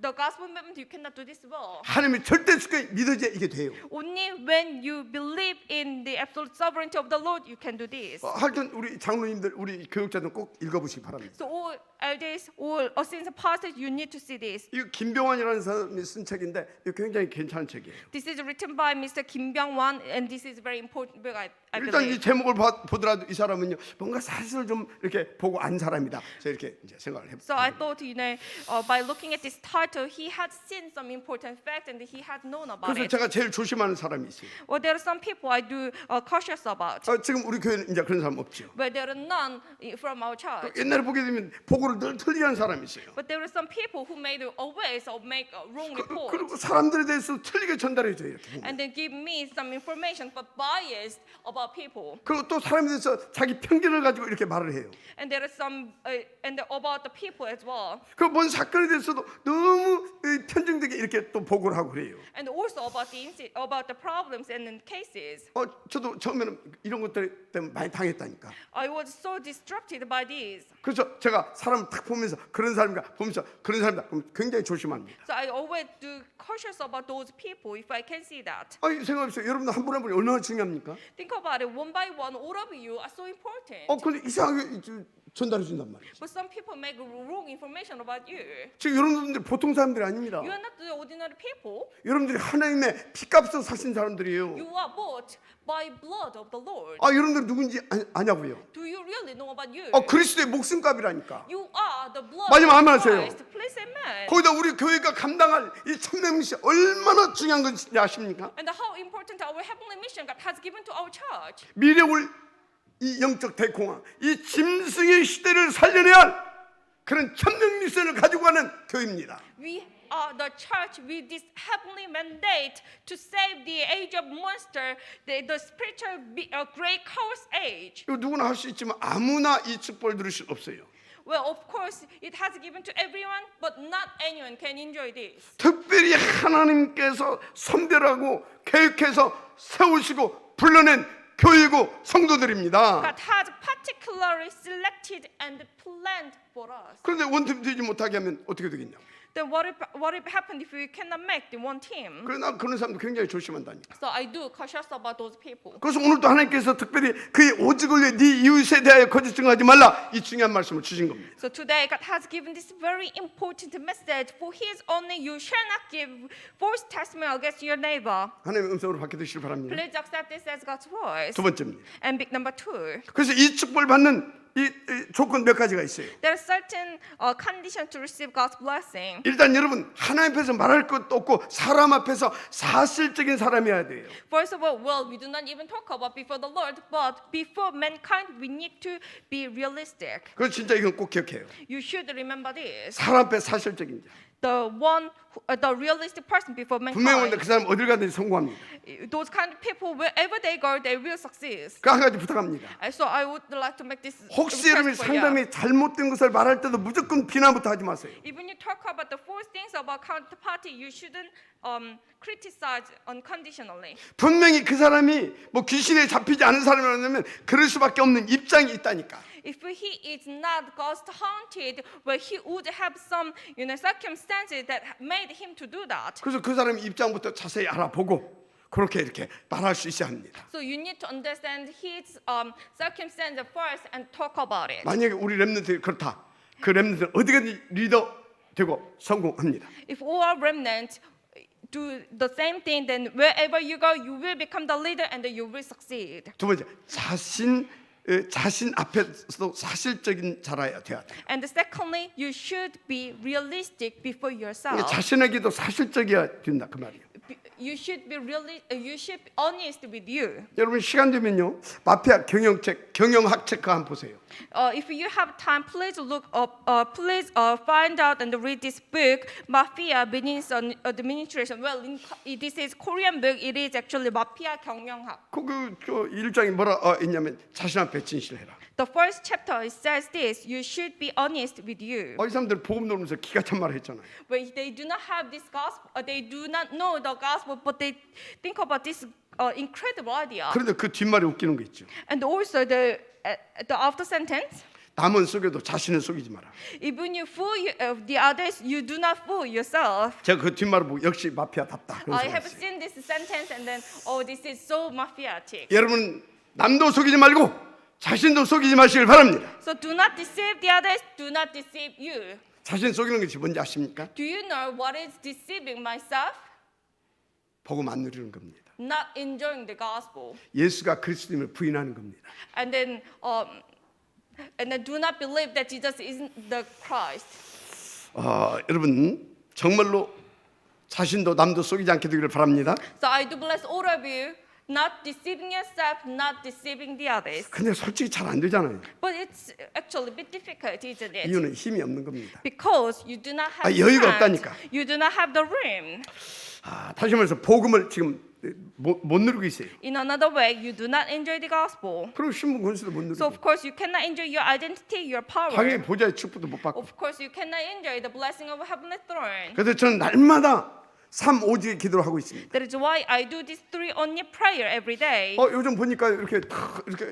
the gospel movement, you cannot do this well. 하나님의 절대 주권이 믿어져야 이게 돼요. Only when you believe in the absolute sovereignty of the Lord, you can do this. 하여튼 우리 장로님들, 우리 교육자들 꼭 읽어보시기 바랍니다. So all elders, all saints and pastors, you need to see this. 이 김병환이라는 사람이 쓴 책인데 이거 굉장히 괜찮은 책이에요. This is written by Mr. Kim Byung-won, and this is a very important book, I 일단 이 believe. 제목을 보더라도 이 사람은요 뭔가 사실을 좀 이렇게 보고 안 사람이다. 제가 이렇게 이제 생각을 해봅니다. So I thought, by looking at this title, he had seen some important facts and he had known about 그래서 it. 제가 제일 조심하는 사람이 있어요. Well, there are some people I do cautious about, 지금 우리 교회는 이제 그런 사람 없죠. but there are none from our church. 옛날에 보게 되면 보고를 늘 틀리게 하는 사람이 있어요. But there are some people who made always or make wrong reports, 그리고 사람들에 대해서 틀리게 전달해 줘요. 이렇게 보면. and they give me some information but biased about people. 그리고 또 사람에 대해서 자기 편견을 가지고 이렇게 말을 해요. And there are some and about the people as well, 그 뭔 사건에 대해서도 너무 편중되게 이렇게 또 보고를 하고 그래요. and also about the problems and the cases. 저도 처음에는 이런 것들 때문에 많이 당했다니까. I was so distracted by this. 그래서 제가 사람을 딱 보면서 그런 사람인가 보면서 그런 사람이다. 그럼 굉장히 조심합니다. So I always do cautious about those people if I can see that. 생각해보세요. 여러분들 한 분 한 분이 얼마나 중요합니까? Think about it, one by one, all of you are so important. 근데 이상하게 전달해 준단 말이에요. But some people make wrong information about you. 지금 여러분들 보통 사람들이 아닙니다. You are not the ordinary people. 여러분들이 하나님의 피값으로 사신 사람들이에요. You are bought by blood of the Lord. 여러분들 누군지 아냐고요? Do you really know about you? 그리스도의 목숨값이라니까. You are the blood 마지막 of 아멘 하세요. Christ. Please amen. 거기다 우리 교회가 감당할 이 천명시 얼마나 중요한 건지 아십니까? And how important our heavenly mission God has given to our church. 미래올 이 영적 대공황, 이 짐승의 시대를 살려내야 할 그런 천명 미션을 가지고 가는 교회입니다. We are the church with this heavenly mandate to save the age of monster, the spiritual great chaos age. 이거 누구나 할 수 있지만 아무나 이 축복을 누릴 수 없어요. Well, of course, it has given to everyone, but not anyone can enjoy this. 특별히 하나님께서 선별하고 계획해서 세우시고 불러낸 교회고 성도들입니다. God has particularly selected and planned for us. 그런데 원팀 되지 못하게 하면 어떻게 되겠냐고. Then what if happened if we cannot make the one team? 그러나 그런 사람도 굉장히 조심한다니까. So I do cautious about those people. 그래서 오늘도 하나님께서 특별히 그의 오직을 위해 네 이웃에 대하여 거짓 증거하지 말라 이 중요한 말씀을 주신 겁니다. So today God has given this very important message. For His only you shall not give false testimony against your neighbor. 하나님의 음성으로 받게 되시길 바랍니다. Please accept this as God's voice. 두 번째입니다. And big number two, 그래서 이 축복을 받는 이 조건 몇 가지가 있어요. there are certain conditions to receive God's blessing. 일단 여러분 하나님 앞에서 말할 것도 없고 사람 앞에서 사실적인 사람이어야 돼요. First of all, well, we do not even talk about before the Lord, but before mankind, we need to be realistic. 그래서 진짜 이건 꼭 기억해요. You should remember this. 사람 앞에 사실적인 자. The realistic person before 분명히 mankind. 그 사람 어딜 가든지 성공합니다. Those kind of people, wherever they go, they will succeed. 그 한 가지 부탁합니다. So I would like to make this 혹시 여러분이 request for you. 상담이 잘못된 것을 말할 때도 무조건 비난부터 하지 마세요. Even you talk about the false things about counterparty, you shouldn't criticize unconditionally. 분명히 그 사람이 뭐 귀신에 잡히지 않은 사람이라면 그럴 수밖에 없는 입장이 있다니까. If he is not ghost haunted, well, he would have some, circumstances that made him to do that. 그래서 그 사람의 입장부터 자세히 알아보고 그렇게 이렇게 말할 수 있어야 합니다. So you need to understand his circumstances first and talk about it. 만약에 우리 렘넌트들이 그렇다. 그 렘넌트는 어디든지 리더 되고 성공합니다. If all remnants do the same thing, then wherever you go, you will become the leader and you will succeed. 두 번째, 자신 자신 앞에서도 사실적인 자라야 돼야 돼. And secondly, you should be realistic before yourself. 자신에게도 사실적이어야 된다 그 말이에요. You should be honest with you. 여러분 시간 되면요 마피아 경영학 책 한번 보세요. If you have time, please look up. Please find out and read this book, Mafia Business Administration. Well, this is Korean book. It is actually Mafia 경영학. 저 1장에 뭐라 있냐면 자신 앞에 진실해라. The first chapter it says this: you should be honest with you. 이 사람들 복음 들으면서 기가 찬 말을 했잖아요. But they do not have this gospel. They do not know the gospel, but they think about this incredible idea. 그런데 그 뒷말이 웃기는 거 있죠. And also the after sentence. 남은 속여도 자신은 속이지 마라. Even you fool the others, you do not fool yourself. 제가 그 뒷말을 보고 역시 마피아답다. 그런 I have 생각했어요. seen this sentence and then, oh, this is so mafiatic. 여러분 남도 속이지 말고 자신도 속이지 마시길 바랍니다. So do not deceive the others, do not deceive you. 자신 속이는 것이 뭔지 아십니까? Do you know what is deceiving myself? 복음 안 누리는 겁니다. Not enjoying the gospel. 예수가 그리스도임을 부인하는 겁니다. And then do not believe that Jesus isn't the Christ. 여러분 정말로 자신도 남도 속이지 않게 되기를 바랍니다. So I do bless all of you, not deceiving yourself, not deceiving the others. 근데 솔직히 잘 안 되잖아요. But it's actually a bit difficult, isn't it? 이유는 힘이 없는 겁니다. Because you do not have 여유가 strength. 없다니까. You do not have the room. 다시 말해서 복음을 지금 못 누리고 있어요. In another way, you do not enjoy the gospel. 그리고 신분 권수도 못 So 누리고 of course you cannot enjoy your identity, your power. 당연히 보좌의 축복도 못 받고. Of course you cannot enjoy the blessing of a heavenly throne. 그래서 저는 날마다 3오직의 기도를 하고 있습니다. That is why I do this 3 only prayer every day. 요즘 보니까 이렇게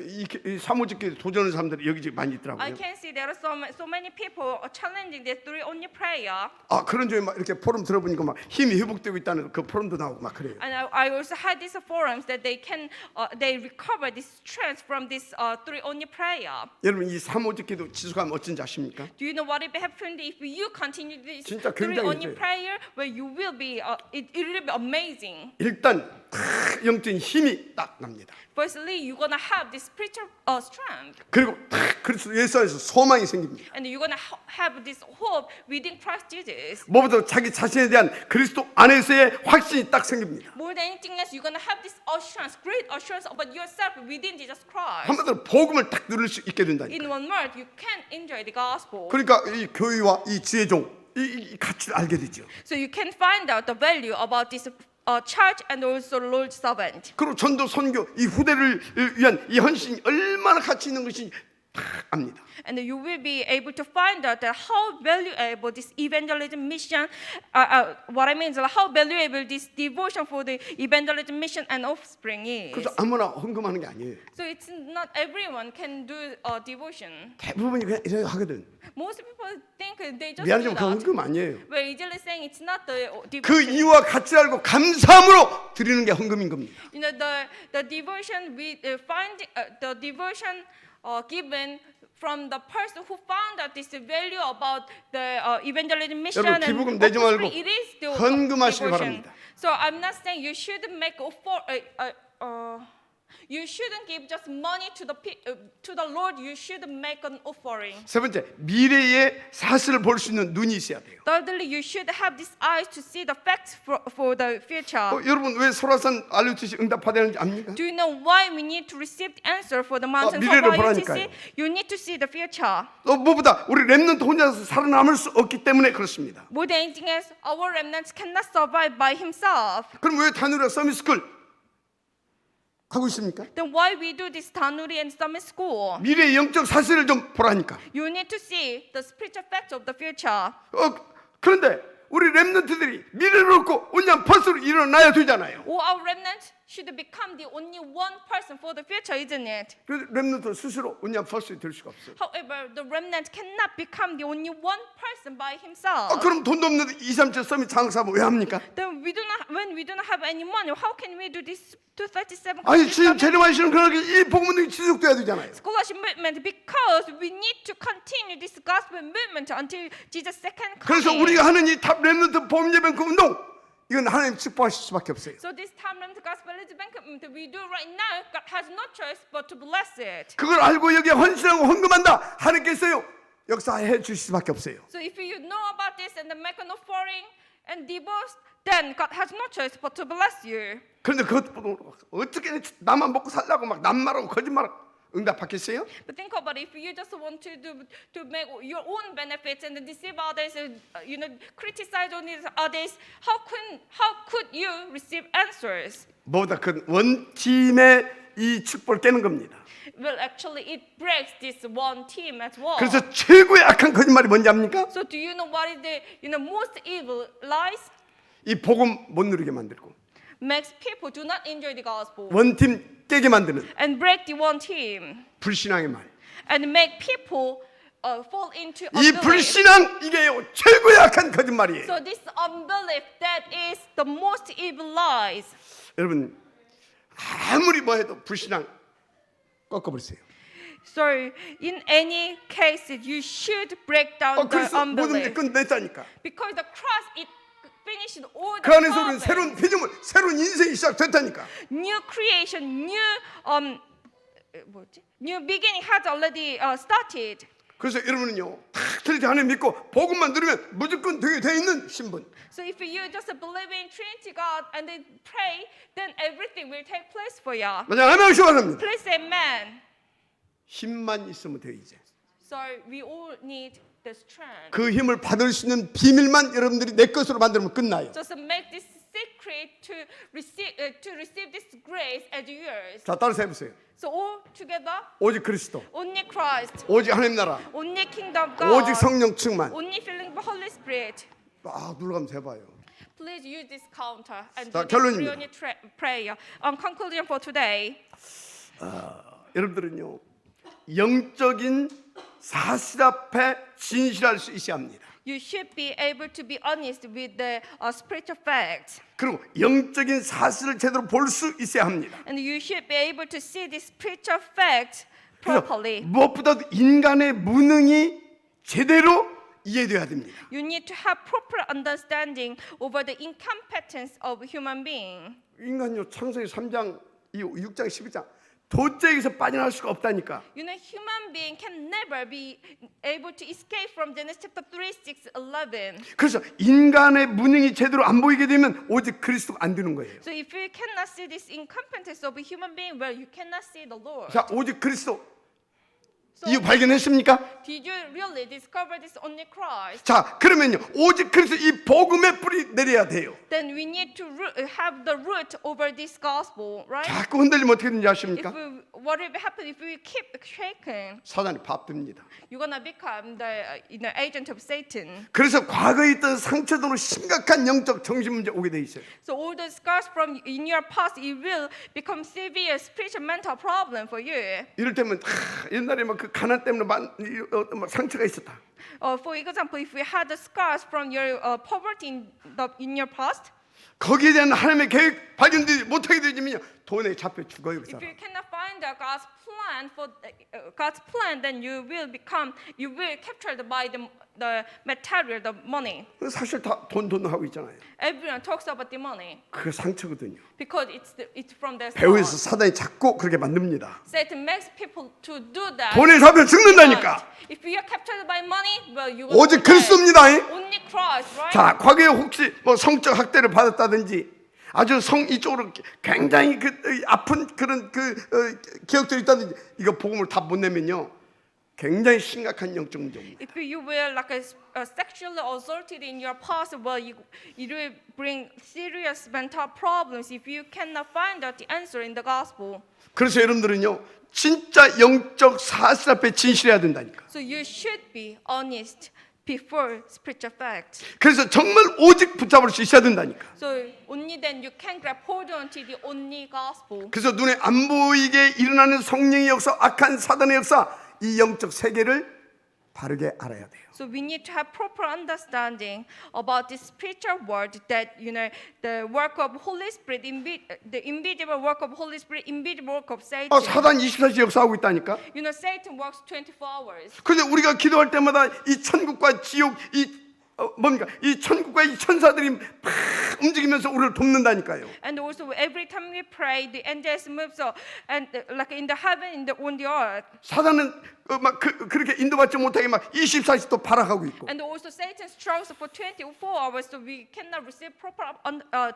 이 3오직 기도 도전하는 사람들이 여기저기 많이 I 있더라고요. can see there are so many people challenging this 3 only prayer. 그런 중에 막 이렇게 포럼 들어보니까 막 힘이 회복되고 있다는 그 포럼도 나오고 막 그래요. And I also had these forums that they can they recover this strength from this 3 only prayer. 여러분 이 3오직 기도 지속하면 어쩐지 아십니까? Do you know what will happen if you continue this 진짜 3 굉장히 only 있어요. prayer where you will be it will be amazing. 일단 영적인 힘이 딱 납니다. Firstly, you're gonna have this spiritual strength, 그리고 그리스도 예수 안에서 소망이 생깁니다. and you're gonna have this hope within Christ Jesus. 무엇보다 자기 자신에 대한 그리스도 안에서의 확신이 딱 생깁니다. More than anything else, you're gonna have this assurance, great assurance about yourself within Jesus Christ. 한마디로 복음을 딱 누릴 수 있게 된다니까. In one word, you can enjoy the gospel. 그러니까 이 교회와 이 지혜종 이 가치를 알게 되죠. So you can find out the value about this church and also Lord's servant. 그리고 전도 선교 이 후대를 위한 이 헌신이 얼마나 가치 있는 것인지 다 압니다. And you will be able to find out that how valuable this evangelism mission, what I mean is how valuable this devotion for the evangelism mission and offspring is. 그래서 아무나 헌금하는 게 아니에요. So it's not everyone can do devotion. 대부분이 그냥 이렇게 하거든. Most people think they just do 미안하지만 그 that. 헌금 아니에요. We're easily saying it's not the 그 devotion. 이유와 가치를 알고 감사함으로 드리는 게 헌금인 겁니다. You know the devotion we find the devotion given from the person who found out this value about the evangelism mission 여러분, and 기부금 내지 말고 offspring, it is the 헌금하시기 devotion. 바랍니다. So I'm not saying you should make you shouldn't give just money to the Lord. You should make an offering. 세 번째, 미래의 사실을 볼 수 있는 눈이 있어야 돼요. Thirdly, you should have these eyes to see the facts for the future. 여러분 왜 소라산 RUTC 응답받아야하는지 압니까? Do you know why we need to receive the answer for the mountains of 미래를 RUTC? 보라니까요. You need to see the future. 무엇보다 우리 렘넌트 혼자서 살아남을 수 없기 때문에 그렇습니다. More than anything else, our remnants cannot survive by himself. 그럼 왜 다누리와 서밋스쿨 하고 있습니까? Then why we do this Tanuri and Summit School? 미래의 영적 사실을 좀 보라니까. You need to see the spiritual facts of the future. 그런데 우리 렘넌트들이 미래를 얻고 온전 퍼스로 일어나야 되잖아요. All our remnants should become the only one person for the future, isn't it? 그래서 렘넌트 스스로 온전 퍼스로 될 수가 없어요. However, the remnant cannot become the only one person by himself. 그럼 돈도 없는데 2, 3, 7 서밋 장사하면 왜 합니까? Then when we do not have any money, how can we do this 237 아니 지금 재림하시는 그렇게 이 복음운동이 지속돼야 되잖아요. scholarship movement? Because we need to continue this gospel movement until Jesus' second 그래서 coming. 우리가 하는 이 탑 렘넌트 복음 예배 그 운동 이건 하나님 축복하실 수밖에 없어요. So this time-length gospel banquet we do right now, God has no choice but to bless it. 그걸 알고 여기에 헌신하고 헌금한다. 하나님께서요 역사해 주실 수밖에 없어요. So if you know about this and make an offering and divorce, then God has no choice but to bless you. 그런데 그것보다 어떻게 나만 먹고 살라고 막 남말하고 거짓말하고 응답받겠어요? But think about it. If you just want to make your own benefits and then deceive others, criticize others, how could you receive answers? 뭐보다 큰 원팀의 이 축복을 깨는 겁니다. Well, actually, it breaks this one team as well. 그래서 최고의 악한 거짓말이 뭔지 압니까? So, do you know what is the most evil lies? 이 복음 못 누리게 만들고 Makes people do not enjoy the gospel 원팀 깨게 만드는 and break the one team 불신앙의 말. and make people fall into 이 unbelief. 불신앙 이게 최고의 악한 거짓말이에요. So this unbelief that is the most evil lies. 여러분 아무리 뭐 해도 불신앙 꺾어버리세요. So in any case, you should break down the 그래서 모든 게 unbelief 끝냈다니까. because the cross it finished all 그 the 안에서 우리는 problems. 새로운 피조물, 새로운 인생이 시작됐다니까. New creation, new beginning has already started. 그래서 여러분은요 다 틀리지 않으면 믿고 복음만 들으면 무조건 되게 돼 있는 신분. So if you just believe in Trinity God and then pray, then everything will take place for you. 만약 아멘 하시기 바랍니다. Please say amen. 힘만 있으면 돼 이제. So we all need the strength. 그 힘을 받을 수 있는 비밀만 여러분들이 내 것으로 만들면 끝나요. Just make this secret to receive this grace as yours. 자 따라서 해보세요. So all together, 오직 그리스도, only Christ, 오직 하나님 나라, only kingdom of God, 오직 성령 충만. only filling the Holy Spirit. 아 눌러가면서 해봐요. Please use this counter and 자, do this 결론입니다. brilliant prayer. Conclusion for today. 여러분들은요 영적인 사실 앞에 진실할 수 있어야 합니다. You should be able to be honest with the spiritual facts. 그리고 영적인 사실을 제대로 볼 수 있어야 합니다. And you should be able to see the spiritual facts 그래서 properly. 무엇보다도 인간의 무능이 제대로 이해돼야 됩니다. You need to have proper understanding over the incompetence of human being. 인간요 창세기 3장, 6장, 12장 도저히서 빠져나갈 수가 없다니까. You know, human being can never be able to escape from Genesis chapter 3, 6, 11. 그래서 인간의 무능이 제대로 안 보이게 되면 오직 그리스도가 안 되는 거예요. So if you cannot see this incompetence of a human being, well, you cannot see the Lord. 자, 오직 그리스도 So 이거 발견했습니까? did you really discover this only Christ? 자, 그러면요 오직 그리스도 이 복음의 뿌리 내려야 돼요. Then we need to have the root over this gospel, right? 자꾸 흔들리면 어떻게 되는지 If 아십니까? what will happen if we keep shaking? 사단이 밥듭니다. You're gonna become the agent of Satan. 그래서 과거에 있던 상처들로 심각한 영적 정신 문제 오게 돼 있어요. So all the scars from in your past, it will become severe spiritual mental problem for you. 이럴 때면 옛날에 막 그 가난 때문에 막 상처가 있었다. For example, if we had the scars from your poverty in your past, 거기에 대한 하나님의 계획 발견되지 못하게 되면요 돈에 잡혀 죽어요 그 if you 사람. cannot find God's plan for God's plan, then you will captured by the material, the money. 사실 다 돈 하고 있잖아요. Everyone talks about the money 그게 상처거든요. because it's from their 배후에서 scars. 사단이 자꾸 그렇게 만듭니다. Satan makes people to do that. 돈에 잡혀 죽는다니까. If you are captured by money, well, you will 오직 그리스도입니다. only Christ, right? 자, 과거에 혹시 뭐 성적 학대를 받았다든지 아주 성 이쪽으로 굉장히 아픈 그런 기억들이 있다든지 이거 복음을 다 못 내면요 굉장히 심각한 영적 문제입니다. If you were like sexually assaulted in your past, well, it will bring serious mental problems if you cannot find out the answer in the gospel. 그래서 여러분들은요 진짜 영적 사실 앞에 진실해야 된다니까. So you should be honest before spiritual facts. 그래서 정말 오직 붙잡을 수 있어야 된다니까. So only then you can grab hold on to the only gospel. 그래서 눈에 안 보이게 일어나는 성령의 역사, 악한 사단의 역사, 이 영적 세계를 바르게 알아야 돼요. So we need to have proper understanding about the spiritual world that the work of Holy Spirit, the invisible work of Holy Spirit, invisible work of Satan. 사단 24시 역사하고 있다니까. Satan works 24 hours. 근데 우리가 기도할 때마다 이 천국과 지옥, 이 천국과 이 천사들이 막 막 움직이면서 우리를 돕는다니까요. And also every time we pray, the angels move so and like in the heaven, on the earth. 사단은 막 그렇게 인도받지 못하게 막 24시간 또 발악하고 있고. And also Satan struggles for 24 hours, so we cannot receive proper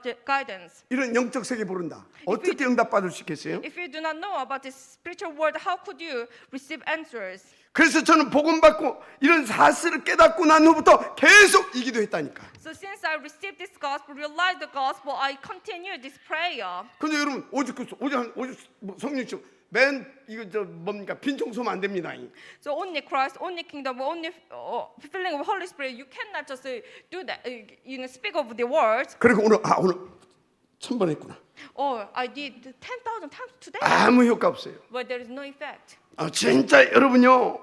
the guidance. 이런 영적 세계 모른다. 어떻게 응답받을 수 있겠어요? If you do not know about this spiritual world, how could you receive answers? 그래서 저는 복음 받고 이런 사실을 깨닫고 난 후부터 계속 이 기도했다니까. So since I received this gospel, realized the gospel, I continue this prayer. 근데 여러분 오직 그리스도 오직 성령님 맨 이거 저 뭡니까 빈 청소면 안 됩니다. So only Christ, only kingdom, only filling of Holy Spirit. You cannot just do that. Speak of the words. 그리고 오늘 1000번 했구나. Oh, I did 10,000 times today, 아무 효과 없어요. but there is no effect. 진짜 여러분요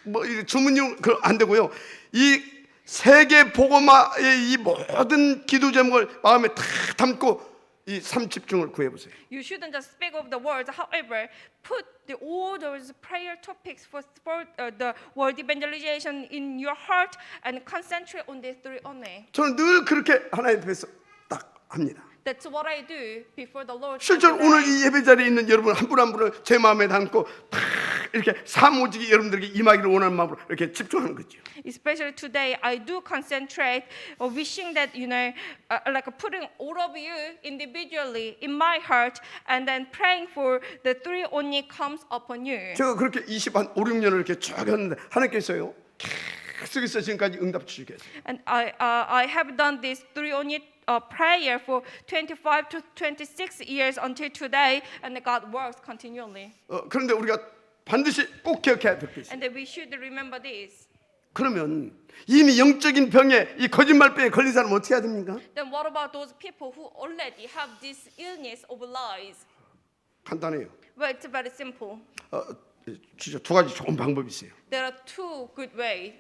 뭐 주문용 안 되고요. 이 세계 복음화의 이 모든 기도 제목을 마음에 다 담고 이 삼집중을 구해 보세요. You shouldn't just speak of the words. However, put all those prayer topics for the world evangelization in your heart and concentrate on these three only. 저는 늘 그렇게 하나님 앞에서 딱 합니다. That's what I do before the Lord. 실제로 오늘 이 예배 자리에 있는 여러분 한 분 한 분을 제 마음에 담고 다 이렇게 사모직이 여러분들에게 임하기를 원하는 마음으로 이렇게 집중하는 거죠. Especially today, I do concentrate, wishing that like putting all of you individually in my heart, and then praying for the three only comes upon you. 제가 그렇게 25, 6년을 이렇게 쭉 했는데 하나님께서요 계속해서 지금까지 응답 주시겠어요. And I have done this three only prayer for 25 to 26 years until today, and God works continually. 그런데 우리가 반드시 꼭 기억해야 될 게 있어요. And that we should remember this. 그러면 이미 영적인 병에 이 거짓말병에 걸린 사람은 어떻게 해야 됩니까? Then what about those people who already have this illness of lies? 간단해요. Well, it's very simple. 진짜 두 가지 좋은 방법이 있어요. There are two good ways.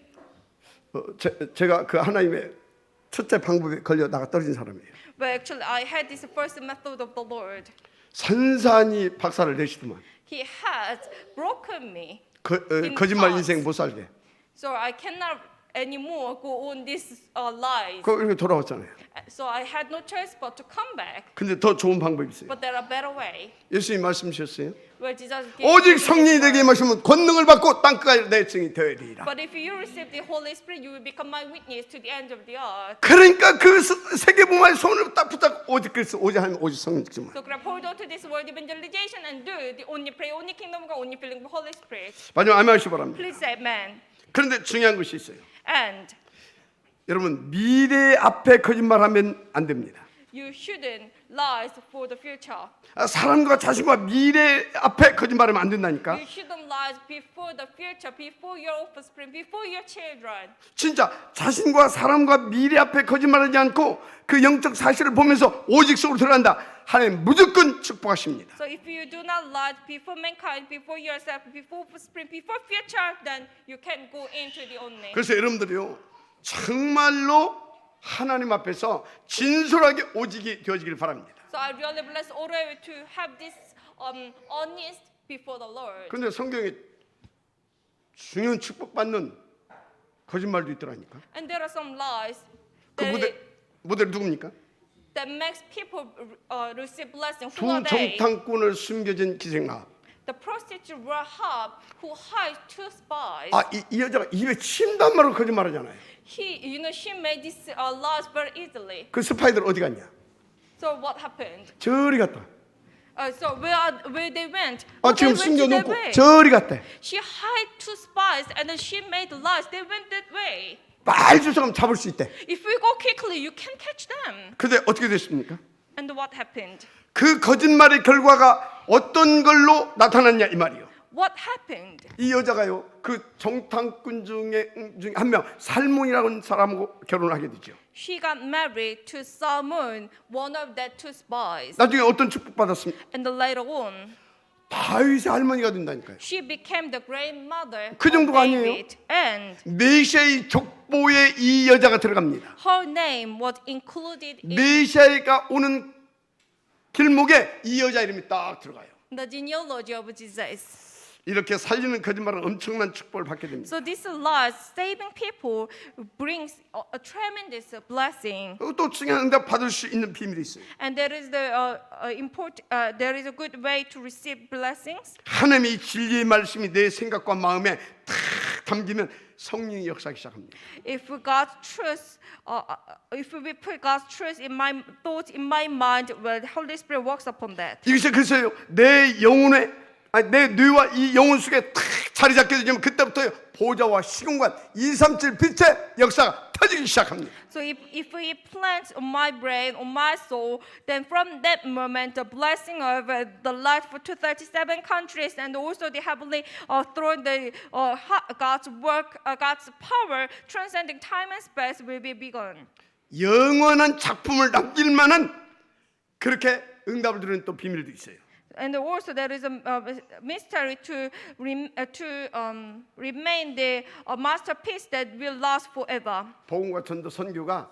제가 그 하나님의 첫째 방법에 걸려 나가 떨어진 사람이에요. But actually, I had this first method of the Lord. 산산이 박살을 내시더만 He has broken me, 거짓말 인생 못 살게. so I cannot anymore go on this lies. 이렇게 돌아왔잖아요. So I had no choice but to come back. 근데 더 좋은 방법이 있어요. But there are better way. 예수님 말씀하셨어요. Where Jesus gave 오직 you 성령이 this 되게 word. 마시면 권능을 받고 땅끝까지 내 증이 되리라. But if you receive the Holy Spirit, you will become my witness to the end of the earth. 그러니까 그 세계복음화의 손을 딱 붙잡고 오직 그리스도 오직 하나님 오직 성령님만. So grab hold on to this word evangelization and do the only pray, only kingdom God, only filling the Holy Spirit. 마지막 아멘하시기 바랍니다. Please say amen. 그런데 중요한 것이 있어요. And 여러분 미래 앞에 거짓말하면 안 됩니다. you shouldn't lie for the future. 사람과 자신과 미래 앞에 거짓말하면 안 된다니까. You shouldn't lie before the future, before your offspring, before your children. 진짜 자신과 사람과 미래 앞에 거짓말하지 않고 그 영적 사실을 보면서 오직 속으로 들어간다. 하나님 무조건 축복하십니다. So if you do not lie before mankind, before yourself, before offspring, before future, then you can go into the only. 그래서 여러분들이요 정말로 하나님 앞에서 진솔하게 오직이 되어지길 바랍니다. So I really bless all of you to have this honest before the Lord. 그런데 성경에 중요한 축복받는 거짓말도 있더라니까. And there are some lies 그 모델 누굽니까? that makes people receive blessing. 두 Who are they? 정탐꾼을 숨겨진 기생아. The prostitute Rahab who hides two spies. 이 여자가 입에 침도 안 말고 거짓말하잖아요. She made these lies very easily. 그 스파이들 어디 갔냐? So what happened? 저리 갔다. So where they went? 지금 They went to that 숨겨놓고 way. 저리 갔대. She hid two spies and then she made lies. They went that way. 말 주서면 잡을 수 있대. If we go quickly, you can catch them. 근데 어떻게 됐습니까? And what happened? 그 거짓말의 결과가 어떤 걸로 나타났냐 이 말이요. What happened? 이 여자가요 그 정탐꾼 중에 한 명 살몬이라는 사람하고 결혼을 하게 되죠. She got married to Salmon, one of the two spies. 나중에 어떤 축복 받았습니까? And later on, 다윗의 할머니가 된다니까요. she became the grandmother 그 of 정도가 아니에요. David. And 메시아의 족보에 이 여자가 들어갑니다. her name was included in 메시아가 오는 길목에 이 여자 이름이 딱 들어가요. the genealogy of Jesus. 이렇게 살리는 거짓말은 엄청난 축복을 받게 됩니다. So this lies, saving people, brings a tremendous blessing. 또 중요한 응답 받을 수 있는 비밀이 있어요. And there is there is a good way to receive blessings. 하나님의 진리의 말씀이 내 생각과 마음에 탁 담기면 성령이 역사하기 시작합니다. If God's truth, if we put God's truth in my thoughts, in my mind, well, the Holy Spirit works upon that. 이것이 그래서요 내 영혼에 내 뇌와 이 영혼 속에 탁 자리 잡게 되면 그때부터 보좌와 시공간 237 빛의 역사가 터지기 시작합니다. So if we plant on my brain, on my soul, then from that moment the blessing of the light for 237 countries and also the heavenly throne, the God's work, God's power, transcending time and space will be begun. 영원한 작품을 남길 만한 그렇게 응답을 드리는 또 비밀도 있어요. And also there is a mystery to remain the masterpiece that will last forever. 복음과 전도 선교가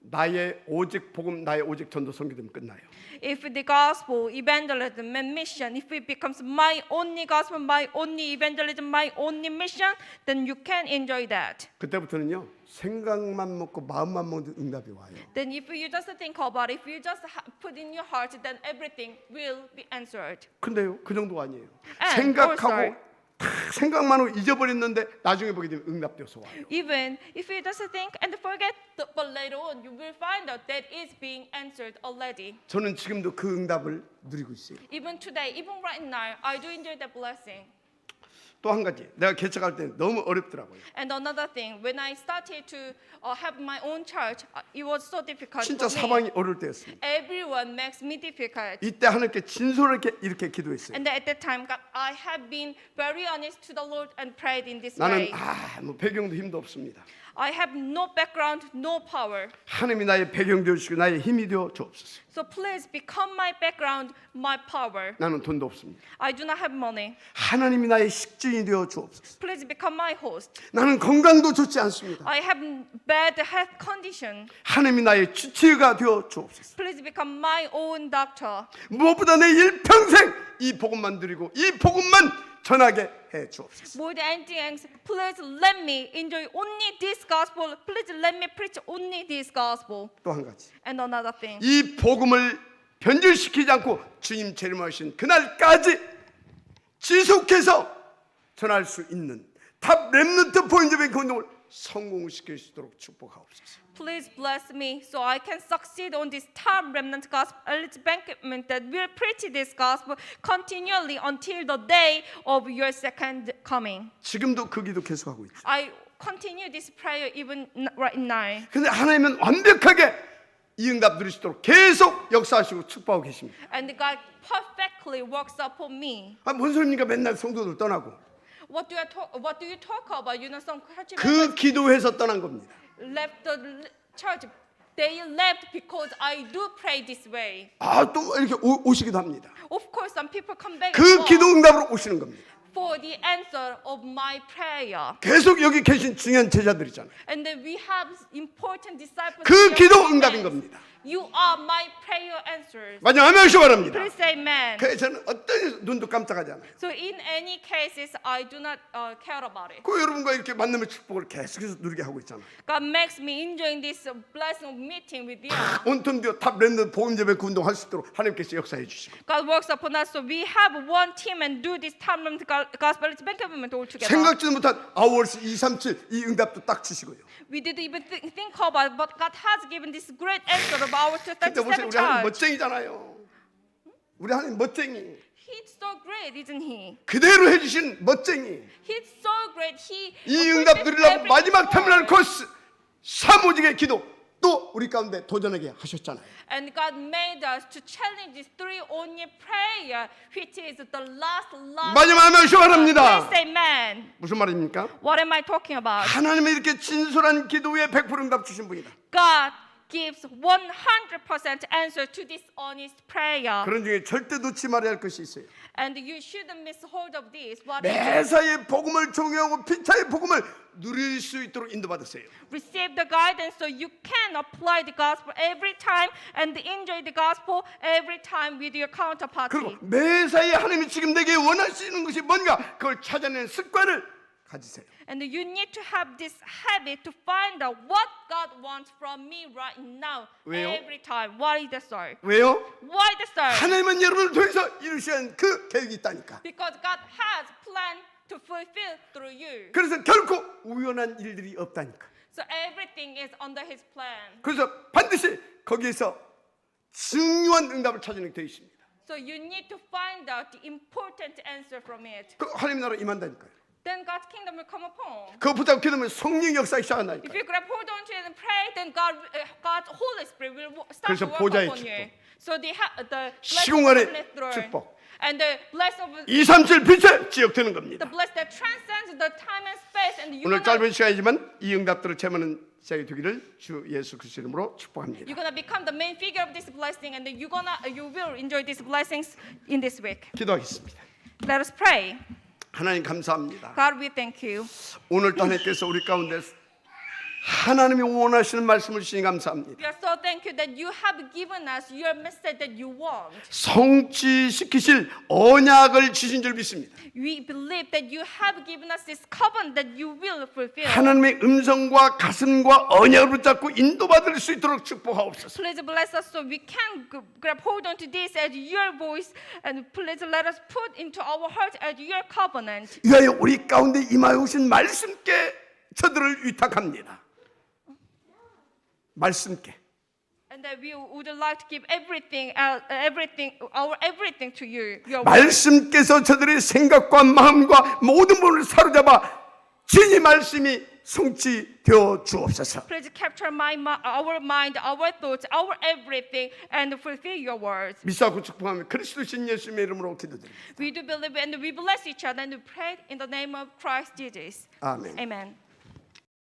나의 오직 복음, 나의 오직 전도 선교되면 끝나요. If the gospel, evangelism, and mission, if it becomes my only gospel, my only evangelism, my only mission, then you can enjoy that. 그때부터는요 생각만 먹고 마음만 먹는 응답이 와요. Then if you just think about it, if you just put in your heart, then everything will be answered. 근데요 그 정도가 아니에요. And 생각하고 also, 다 생각만 하고 잊어버렸는데 나중에 보게 되면 응답돼서 와요. even if you just think and forget, but later on you will find out that it's being answered already. 저는 지금도 그 응답을 누리고 있어요. Even today, even right now, I do enjoy the blessing. 또 한 가지 내가 개척할 때 너무 어렵더라고요. And another thing, when I started to have my own church, it was so difficult 진짜 for me. 사방이 어려울 때였습니다. Everyone makes me difficult. 이때 하나님께 진솔하게 이렇게 gido했어요. And at that time, God, I have been very honest to the Lord and prayed in this 나는 way. 뭐 배경도 힘도 없습니다. I have no background, no power. 하나님이 나의 배경 되어 주시고 나의 힘이 되어 주옵소서. So please become my background, my power. 나는 돈도 없습니다. I do not have money. 하나님이 나의 식증이 되어 주옵소서. Please become my host. 나는 건강도 좋지 않습니다. I have bad health condition. 하나님이 나의 주치의가 되어 주옵소서. Please become my own doctor. 무엇보다 내 일평생 이 복음만 드리고 이 복음만 전하게 해 주옵소서. More than anything else, please let me enjoy only this gospel. Please let me preach only this gospel. 또 한 가지. And another thing. 이 복음을 변질시키지 않고 주님 재림하신 그날까지 지속해서 전할 수 있는 탑 렘넌트 포인트뱅크 운동을 성공시킬 수 있도록 축복하옵소서. Please bless me so I can succeed on this top remnant gospel banquet that will preach this gospel continually until the day of your second coming. 지금도 그 기도 계속하고 있죠. I continue this prayer even right now. 근데 하나님은 완벽하게 이 응답 누릴 수 있도록 계속 역사하시고 축복하고 계십니다. And God perfectly works upon me. 뭔 소리입니까? 맨날 성도들 떠나고. What do you talk about? You know, some church 그 members 기도해서 떠난 겁니다. left the church. They left because I do pray this way. 또 이렇게 오시기도 합니다. Of course, some people come back 그 as well 기도 응답으로 오시는 겁니다. for the answer of my prayer. 계속 여기 계신 중요한 제자들이잖아요. And then we have important disciples. 그 here 기도 with 응답인 us. 겁니다. You are my prayer answers. 마지막 아멘 하시기 바랍니다. Please say amen. 그래서 저는 어떤 눈도 깜짝하지 않아요. So in any cases, I do not care about it. 그 여러분과 이렇게 만남의 축복을 계속해서 누리게 하고 있잖아요. God makes me enjoying this blessing of meeting with you. 온통 되어 탑 랜드 복음제배 그 운동 할 수 있도록 하나님께서 역사해 주시고 God works upon us, so we have one team and do this time gospel banquet all together. 생각지도 못한 아워스 237 이 응답도 딱 주시고요. We didn't even think about it, but God has given this great answer of our 근데 보세요, 237 우리 하나님 church. 멋쟁이잖아요. 우리 하나님 멋쟁이. He's so great, isn't he? 그대로 해주신 멋쟁이. He's so great. He 이 응답 appreciates 누리려고 every 마지막 터미널 effort. 코스 사모직의 기도 또 우리 가운데 도전하게 하셨잖아요. And God made us to challenge this three only prayer, which is the last. 마지막 하면 시원합니다. Please say amen. 무슨 말입니까? What am I talking about? 하나님의 이렇게 진솔한 기도에 100% 응답 주신 분이다. God gives 100% answer to this honest prayer. 그런 중에 절대 놓지 말아야 할 것이 있어요. And you shouldn't miss hold of this. What is it? 매사에 복음을 종용하고 피차의 복음을 누릴 수 있도록 인도받으세요. Receive the guidance so you can apply the gospel every time and enjoy the gospel every time with your counterparty. 그리고 매사에 하나님이 지금 내게 원하시는 것이 뭔가 그걸 찾아내는 습관을 가지세요. And you need to have this habit to find out what God wants from me right now. 왜요? Every time. Why is that so? 왜요? Why is that so? 하나님은 여러분을 통해서 이루시는 그 계획이 있다니까. Because God has planned to fulfill through you. 그래서 결코 우연한 일들이 없다니까. So everything is under His plan. 그래서 반드시 거기에서 중요한 응답을 찾아내게 되어 있습니다. So you need to find out the important answer from it. 그 하나님 나라 임한다니까요. Then God's kingdom will come upon. 그거 붙잡고 기도하면 성령 역사가 If 시작한다니까요. you grab hold onto it and pray, then God's Holy Spirit will start 그래서 to work 보좌의 upon you. 축복. So the 시공간의 blessing of the throne 축복. and the blessing of 237 빛에 지역되는 the 겁니다. blessing that transcends the time and space, and 오늘 짧은 시간이지만 이 응답들을 체험하는 시작이 되기를 주 예수 그리스도 이름으로 축복합니다. you're gonna become the main figure of this blessing, and you will enjoy these blessings in this week. 기도하겠습니다. Let us pray. 하나님 감사합니다. God, we thank you. 오늘도 하나님께서 우리 가운데 하나님이 원하시는 말씀을 주시니 감사합니다. We are so thankful that you have given us your message that you want. 성취시키실 언약을 주신 줄 믿습니다. We believe that you have given us this covenant that you will fulfill. 하나님의 음성과 가슴과 언약을 붙잡고 인도받을 수 있도록 축복하옵소서. Please bless us so we can grab hold onto this as your voice, and please let us put into our heart as your covenant. 위하여 우리 가운데 임하여 오신 말씀께 저들을 위탁합니다. 말씀께 And that we would like to give everything to you. Your word. 말씀께서 저들의 생각과 마음과 모든 부분을 사로잡아 진이 말씀이 성취되어 주옵소서. Please capture our mind, our thoughts, our everything, and fulfill your words. 믿사고 축복하며 그리스도 신 예수님의 이름으로 기도드립니다. We do believe and we bless each other and we pray in the name of Christ Jesus. 아멘. Amen.